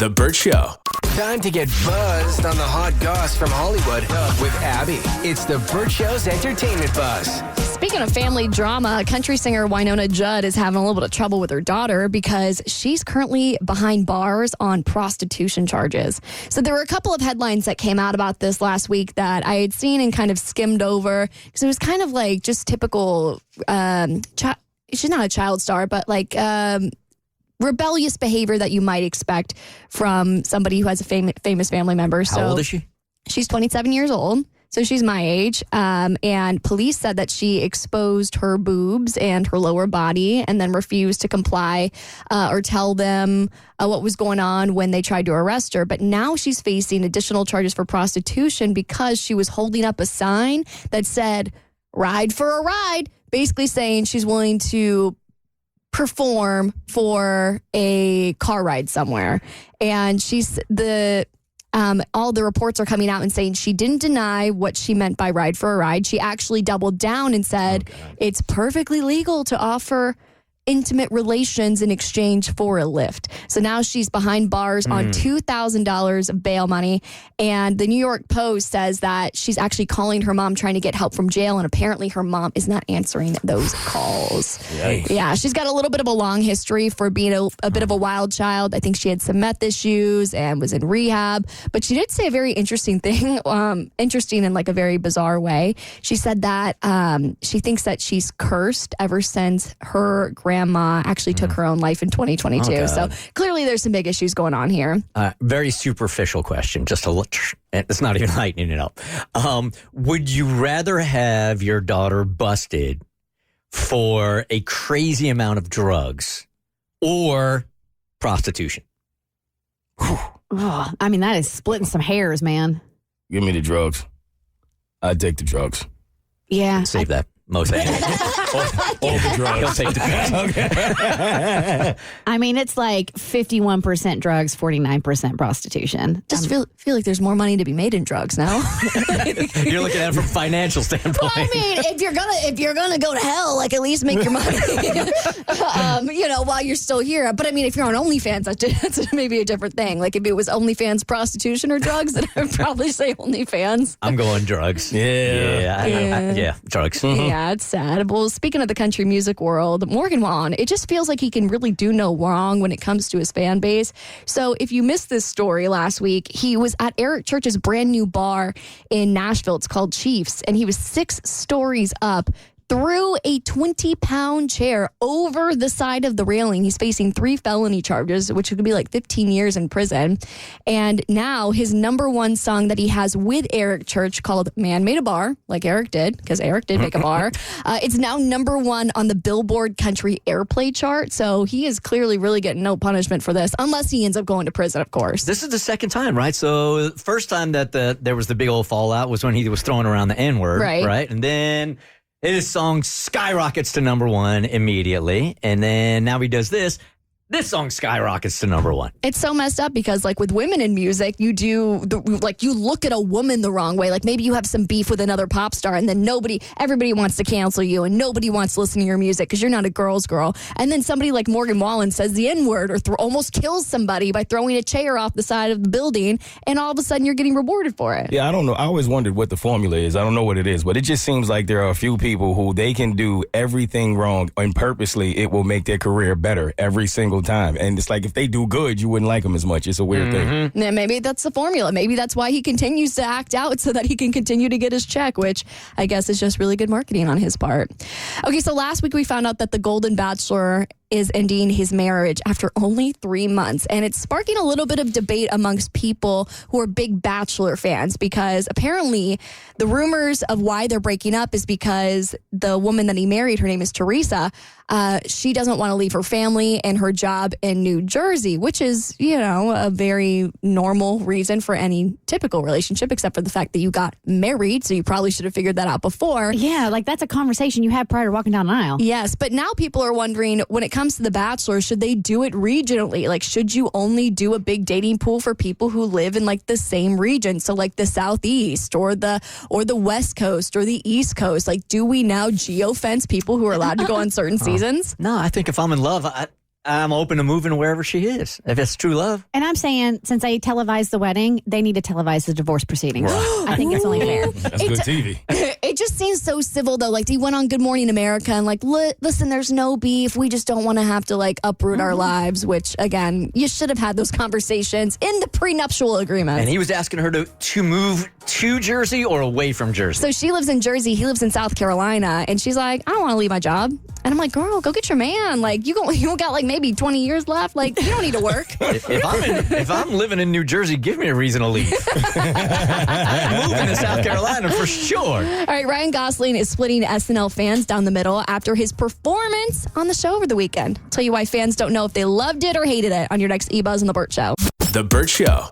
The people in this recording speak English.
The Bert Show. Time to get buzzed on the hot goss from Hollywood with Abby. It's the Bert Show's entertainment buzz. Speaking of family drama, country singer Wynonna Judd is having a little bit of trouble with her daughter because she's currently behind bars on prostitution charges. So there were a couple of headlines that came out about this last week that I had seen and kind of skimmed over because it was kind of like just typical, she's not a child star, but like rebellious behavior that you might expect from somebody who has a famous family member. How old is she? She's 27 years old. So she's my age, and police said that she exposed her boobs and her lower body and then refused to comply or tell them what was going on when they tried to arrest her. But now she's facing additional charges for prostitution because she was holding up a sign that said, "Ride for a ride," basically saying she's willing to perform for a car ride somewhere. And all the reports are coming out and saying she didn't deny what she meant by ride for a ride. She actually doubled down and said it's perfectly legal to offer intimate relations in exchange for a lift. So now she's behind bars on $2,000 of bail money. And the New York Post says that she's actually calling her mom trying to get help from jail. And apparently her mom is not answering those calls. Yikes. Yeah, she's got a little bit of a long history for being a bit of a wild child. I think she had some meth issues and was in rehab. But she did say a very interesting thing, interesting in like a very bizarre way. She said that she thinks that she's cursed ever since her grandma actually took her own life in 2022. Oh, so clearly there's some big issues going on here. Very superficial question, just to look. It's not even lightening it up. Would you rather have your daughter busted for a crazy amount of drugs or prostitution? Oh, I mean, that is splitting some hairs, man. Give me the drugs. I'd take the drugs. Yeah. Save that. Most of All the drugs. He'll take the drugs. Okay. I mean, it's like 51% drugs, 49% prostitution. Just feel like there's more money to be made in drugs now. You're looking at it from a financial standpoint. Well, I mean, if you're gonna go to hell, like at least make your money, while you're still here. But I mean, if you're on OnlyFans, that's maybe a different thing. Like if it was OnlyFans prostitution or drugs, then I would probably say OnlyFans. I'm going drugs. Yeah. Drugs. Yeah, it's sad. Well, speaking of the country music world, Morgan Wallen, it just feels like he can really do no wrong when it comes to his fan base. So if you missed this story last week, he was at Eric Church's brand new bar in Nashville. It's called Chiefs, and he was 6 stories up, threw a 20-pound chair over the side of the railing. He's facing 3 felony charges, which could be like 15 years in prison. And now his number one song that he has with Eric Church called Man Made a Bar, like Eric did, because Eric did make a bar. It's now number 1 on the Billboard Country Airplay chart. So he is clearly really getting no punishment for this, unless he ends up going to prison, of course. This is the second time, right? So first time that there was the big old fallout was when he was throwing around the N-word, right? And then his song skyrockets to number 1 immediately. And then now he does this. This song skyrockets to number 1. It's so messed up because, like, with women in music, you look at a woman the wrong way. Like, maybe you have some beef with another pop star, and then everybody wants to cancel you, and nobody wants to listen to your music because you're not a girl's girl. And then somebody like Morgan Wallen says the N-word or almost kills somebody by throwing a chair off the side of the building, and all of a sudden you're getting rewarded for it. Yeah, I don't know. I always wondered what the formula is. I don't know what it is, but it just seems like there are a few people who they can do everything wrong, and purposely it will make their career better every single time. And it's like if they do good, you wouldn't like them as much. It's a weird thing. Yeah, maybe that's the formula. Maybe that's why he continues to act out so that he can continue to get his check, which I guess is just really good marketing on his part. Okay, so last week we found out that the Golden Bachelor is ending his marriage after only 3 months. And it's sparking a little bit of debate amongst people who are big Bachelor fans because apparently the rumors of why they're breaking up is because the woman that he married, her name is Teresa, she doesn't want to leave her family and her job in New Jersey, which is, a very normal reason for any typical relationship, except for the fact that you got married. So you probably should have figured that out before. Yeah, like that's a conversation you had prior to walking down an aisle. Yes, but now people are wondering, when it comes to The Bachelor, should they do it regionally? Like, should you only do a big dating pool for people who live in like the same region? So like the Southeast or the West Coast or the East Coast? Like, do we now geofence people who are allowed to go on certain seasons? No, I think if I'm in love, I'm open to moving wherever she is, if it's true love. And I'm saying, since they televised the wedding, they need to televise the divorce proceedings. I think it's only fair. That's good TV. It just seems so civil, though. Like, he went on Good Morning America and, like, listen, there's no beef. We just don't want to have to, like, uproot our lives, which, again, you should have had those conversations in the prenuptial agreement. And he was asking her to move to Jersey or away from Jersey. So she lives in Jersey. He lives in South Carolina. And she's like, I don't want to leave my job. And I'm like, girl, go get your man. Like, you got, like, maybe 20 years left. Like, you don't need to work. if I'm living in New Jersey, give me a reason to leave. I'm moving to South Carolina for sure. All right, Ryan Gosling is splitting SNL fans down the middle after his performance on the show over the weekend. I'll tell you why fans don't know if they loved it or hated it on your next eBuzz on The Bert Show. The Bert Show.